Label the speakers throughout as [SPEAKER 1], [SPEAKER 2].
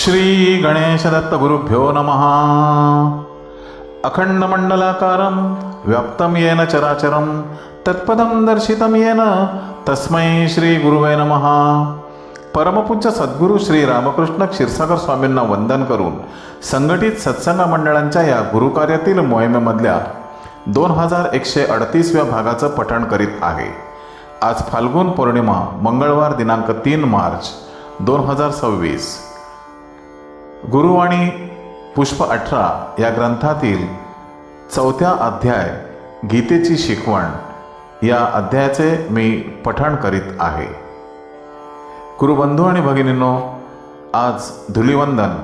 [SPEAKER 1] श्री गणेश दत्त गुरुभ्यो नमः। अखंड मंडलाकारं व्याप्तं येन चराचरं तत्पदं दर्शितं येन तस्मै श्री गुरुवे नमः। परमपूज्य सद्गुरू श्री रामकृष्ण क्षीरसागर स्वामींना वंदन करून संघटित सत्संग मंडळांच्या या गुरुकार्यातील मोहिमेमधल्या 2138व्या भागाचं पठण करीत आहे। आज फाल्गुन पौर्णिमा मंगळवार दिनांक 3 मार्च 2026। गुरुवाणी पुष्प 18 या ग्रंथातील 4था अध्याय गीतेची शिकवण या अध्यायाचे मी पठण करीत आहे। गुरुबंधू आणि भगिनींनो, आज धुलिवंदन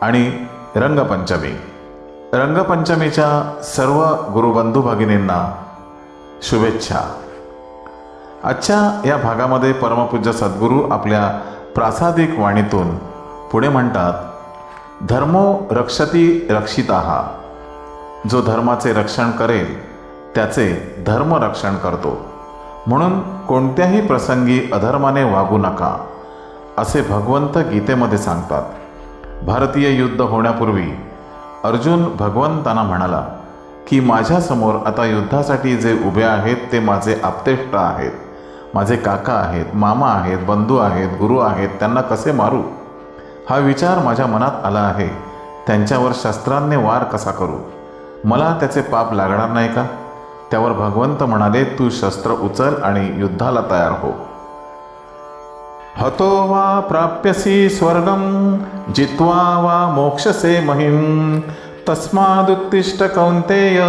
[SPEAKER 1] आणि रंगपंचमी। रंगपंचमीच्या सर्व गुरुबंधू भगिनींना शुभेच्छा। आजच्या या भागामध्ये परमपूज्य सद्गुरू आपल्या प्रासादिक वाणीतून पुढे म्हणतात, धर्मो रक्षती रक्षिताः, जो धर्माचे रक्षण करेल त्याचे धर्म रक्षण करतो, म्हणून कोणत्याही प्रसंगी अधर्माने वागू नका, असे भगवंत गीतेमध्ये सांगतात। भारतीय युद्ध होण्यापूर्वी अर्जुन भगवंतांना म्हणाला की माझ्यासमोर आता युद्धासाठी जे उभे आहेत ते माझे आप्तेष्ट आहेत, माझे काका आहेत, मामा आहेत, बंधू आहेत, गुरु आहेत, त्यांना कसे मारू हा विचार माझ्या मनात आला आहे। त्यांच्यावर शस्त्रांनी वार कसा करू, मला त्याचे पाप लागणार नाही का? त्यावर भगवंत म्हणाले, तू शस्त्र उचल आणि युद्धाला तयार हो। हतो वा प्राप्यसी स्वर्गम जित्वा वा मोक्षसे महिम तस्मादुत्तिष्ठ कौंतेय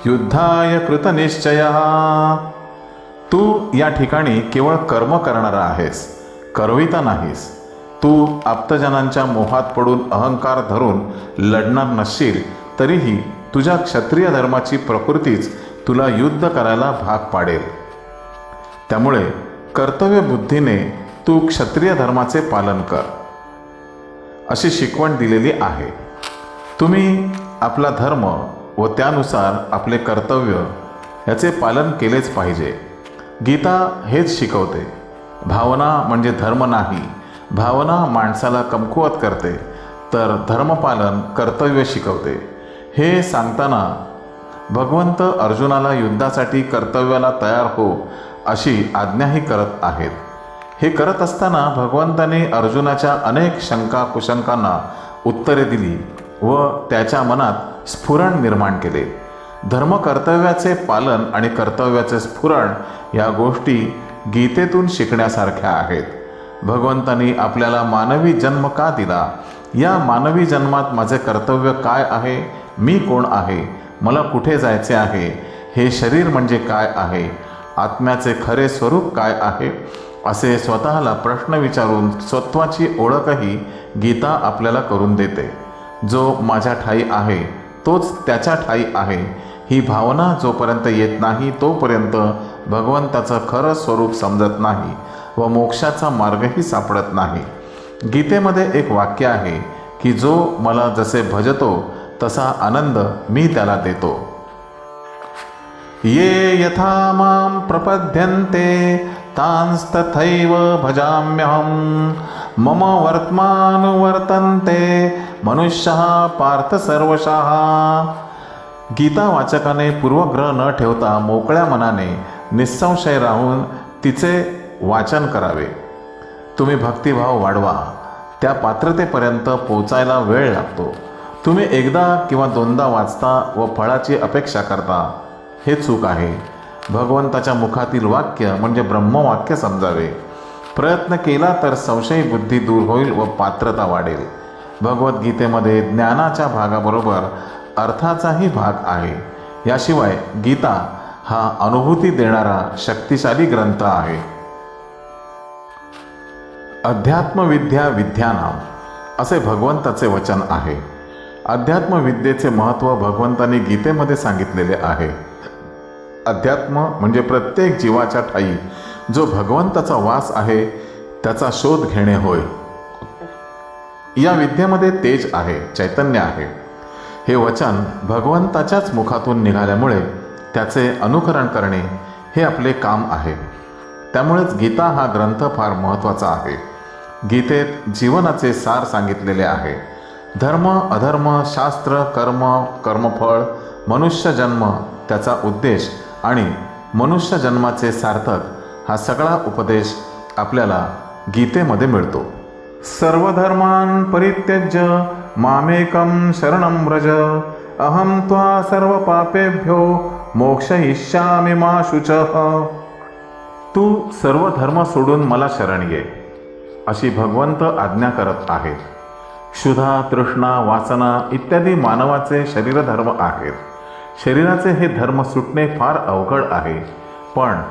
[SPEAKER 1] युद्धाय कृतनिश्चयः। तू या ठिकाणी केवळ कर्म करणारा आहेस, करविता नाहीस। तू आप्तजनांच्या मोहात पडून अहंकार धरून लढणार नसशील तरीही तुझ्या क्षत्रिय धर्माची प्रकृतीच तुला युद्ध करायला भाग पाडेल। त्यामुळे कर्तव्य बुद्धीने तू क्षत्रिय धर्माचे पालन कर, अशी शिकवण दिलेली आहे। तुम्ही आपला धर्म व त्यानुसार आपले कर्तव्य याचे पालन केलेच पाहिजे। गीता हेच शिकवते। भावना म्हणजे धर्म नाही, भावना माणसाला कमकुवत करते, तर धर्मपालन कर्तव्य शिकवते। हे सांगताना भगवंत अर्जुनाला युद्धासाठी कर्तव्याला तयार हो अशी आज्ञाही करत आहेत। हे करत असताना भगवंताने अर्जुनाच्या अनेक शंका कुशंकांना उत्तरे दिली व त्याच्या मनात स्फुरण निर्माण केले। धर्म कर्तव्याचे पालन आणि कर्तव्याचे स्फुरण या गोष्टी गीतेतून शिकण्यासारख्या आहेत। भगवंतांनी आपल्याला मानवी जन्म का दिला, या मानवी जन्मात माझे कर्तव्य काय आहे, मी कोण आहे, मला कुठे जायचे आहे, हे शरीर म्हणजे काय आहे, आत्म्याचे खरे स्वरूप काय आहे, असे स्वतःला प्रश्न विचारून स्वत्वाची ओळखही गीता आपल्याला करून देते। जो माझ्या ठायी आहे तोच त्याच्या ठायी आहे, ही भावना जोपर्यंत येत नाही तोपर्यंत भगवंताचं खरं स्वरूप समजत नाही व मोक्षाचा मार्गही सापडत नाही। गीतेमध्ये एक वाक्य आहे की जो मला जसे भजतो तसा आनंद मी त्याला देतो। ये यथा मां प्रपद्यन्ते तांस्तथैव भजाम्यहं मम वर्त्मानुवर्तन्ते मनुष्यः पार्थ सर्वशः। गीता वाचकाने पूर्वग्रह न ठेवता मोकळ्या मनाने निस्संशय राहून तिचे वाचन करावे। तुम्ही भक्तिभाव वाढवा, त्या पात्रतेपर्यंत पोचायला वेळ लागतो। तुम्ही एकदा किंवा दोनदा वाचता व फळाची अपेक्षा करता, हे चूक आहे। भगवंताच्या मुखातील वाक्य म्हणजे ब्रह्मवाक्य समजावे। प्रयत्न केला तर संशयी बुद्धी दूर होईल व पात्रता वाढेल। भगवद्गीतेमध्ये ज्ञानाच्या भागाबरोबर अर्थाचाही भाग आहे। याशिवाय गीता हा अनुभूती देणारा शक्तिशाली ग्रंथ आहे। अध्यात्मविद्या विद्यानाम असे भगवंताचे वचन आहे। अध्यात्मविद्येचे महत्त्व भगवंतांनी गीतेमध्ये सांगितलेले आहे। अध्यात्म म्हणजे प्रत्येक जीवाच्या ठायी जो भगवंताचा वास आहे त्याचा शोध घेणे होय। या विद्येमध्ये तेज आहे, चैतन्य आहे। हे वचन भगवंताच्याच मुखातून निघाल्यामुळे त्याचे अनुकरण करणे हे आपले काम आहे। त्यामुळेच गीता हा ग्रंथ फार महत्त्वाचा आहे। गीतेत जीवनाचे सार सांगितलेले आहे. धर्म, अधर्म, शास्त्र, कर्म, कर्मफळ, मनुष्य जन्म, त्याचा उद्देश आणि मनुष्य जन्माचे सार्थक हा सगळा उपदेश आपल्याला गीतेमध्ये मिळतो. सर्व धर्मान् परित्यज्य मामेकं शरणं व्रज अहं त्वा सर्व पापेभ्यो मोक्षयिष्यामि मा शुचः. तू सर्व धर्म सोडून मला शरण ये, अशी भगवंत आज्ञा करत आहेत. क्षुधा, तृष्णा, वासना इत्यादी मानवाचे शरीरधर्म आहेत. शरीराचे हे धर्म सुटणे फार अवघड आहे. पण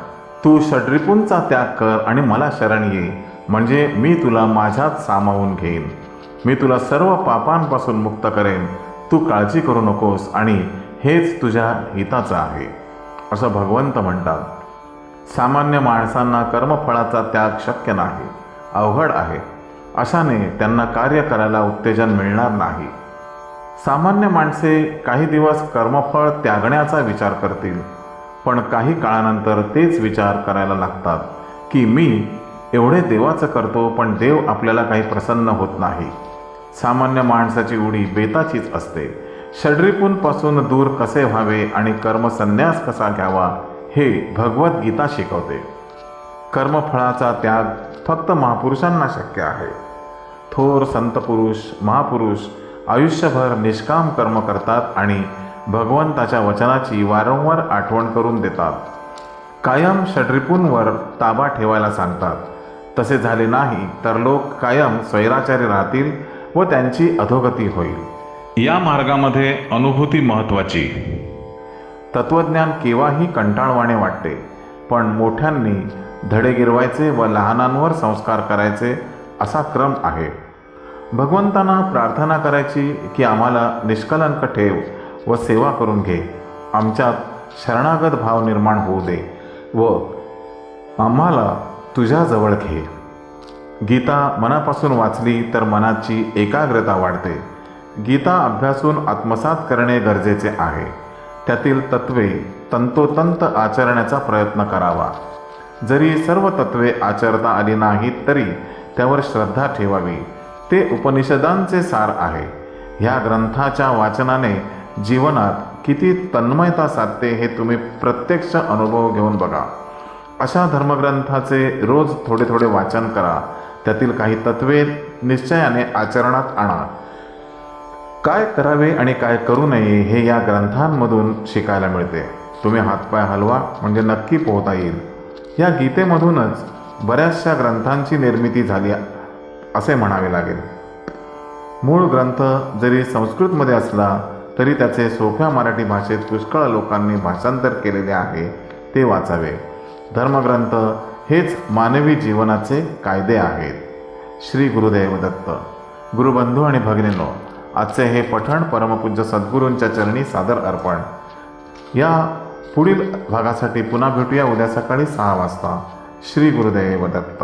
[SPEAKER 1] तू षड्रिपूंचा त्याग कर आणि मला शरण ये, म्हणजे मी तुला माझ्यात सामावून घेईन. मी तुला सर्व पापांपासून मुक्त करेन. तू काळजी करू नकोस आणि हेच तुझ्या हिताचं आहे, असं भगवंत म्हणतात. सामान्य माणसांना कर्मफळाचा त्याग शक्य नाही, अवघड आहे. अशाने त्यांना कार्य करायला उत्तेजन मिळणार नाही. सामान्य माणसे काही दिवस कर्मफळ त्यागण्याचा विचार करतील, पण काही काळानंतर तेच विचार करायला लागतात की मी एवढे देवाचं करतो पण देव आपल्याला काही प्रसन्न होत नाही. सामान्य माणसाची उडी बेताचीच असते. षड्रिपूंपासून दूर कसे व्हावे आणि कर्मसन्यास कसा घ्यावा हे भगवद्गीता शिकवते. कर्मफळाचा त्याग फक्त महापुरुषांना शक्य आहे. थोर संतपुरुष, महापुरुष आयुष्यभर निष्काम कर्म करतात आणि भगवंताच्या वचनाची वारंवार आठवण करून देतात. कायम षड्रिपूंवर ताबा ठेवायला सांगतात. तसे झाले नाही तर लोक कायम स्वैराचारी राहतील व त्यांची अधोगती होईल. या मार्गामध्ये अनुभूती महत्त्वाची. तत्वज्ञान केव्हाही कंटाळवाणे वाटते, पण मोठ्यांनी धडे गिरवायचे व लहानांवर संस्कार करायचे असा क्रम आहे. भगवंतांना प्रार्थना करायची की आम्हाला निष्कलंक ठेव व सेवा करून घे, आमच्यात शरणागत भाव निर्माण होऊ दे व आम्हाला तुझ्याजवळ घे. गीता मनापासून वाचली तर मनाची एकाग्रता वाढते. गीता अभ्यासून आत्मसात करणे गरजेचे आहे. त्यातील तत्वे तंतोतंत आचरण्याचा प्रयत्न करावा. जरी सर्व तत्वे आचरता आली नाहीत तरी त्यावर श्रद्धा ठेवावी. ते उपनिषदांचे सार आहे. ह्या ग्रंथाच्या वाचनाने जीवनात किती तन्मयता साधते हे तुम्ही प्रत्यक्ष अनुभव घेऊन बघा. अशा धर्मग्रंथाचे रोज थोडे थोडे वाचन करा. त्यातील काही तत्वे निश्चयाने आचरणात आणा. काय करावे आणि काय करू नये हे या ग्रंथांमधून शिकायला मिळते. तुम्ही हातपाय हलवा म्हणजे नक्की पोहता येईल. या गीतेमधूनच बऱ्याचशा ग्रंथांची निर्मिती झाली असे म्हणावे लागेल. मूळ ग्रंथ जरी संस्कृतमध्ये असला तरी त्याचे सोप्या मराठी भाषेत पुष्कळ लोकांनी भाषांतर केलेले आहे, ते वाचावे. धर्मग्रंथ हेच मानवी जीवनाचे कायदे आहेत. श्री गुरुदेव दत्त. गुरुबंधू आणि भगिनींनो, आजचे हे पठण परमपूज्य सद्गुरूंच्या चरणी सादर अर्पण. या पुढील भागासाठी पुन्हा भेटूया उद्या सकाळी 6 वाजता. श्री गुरुदेव दत्त.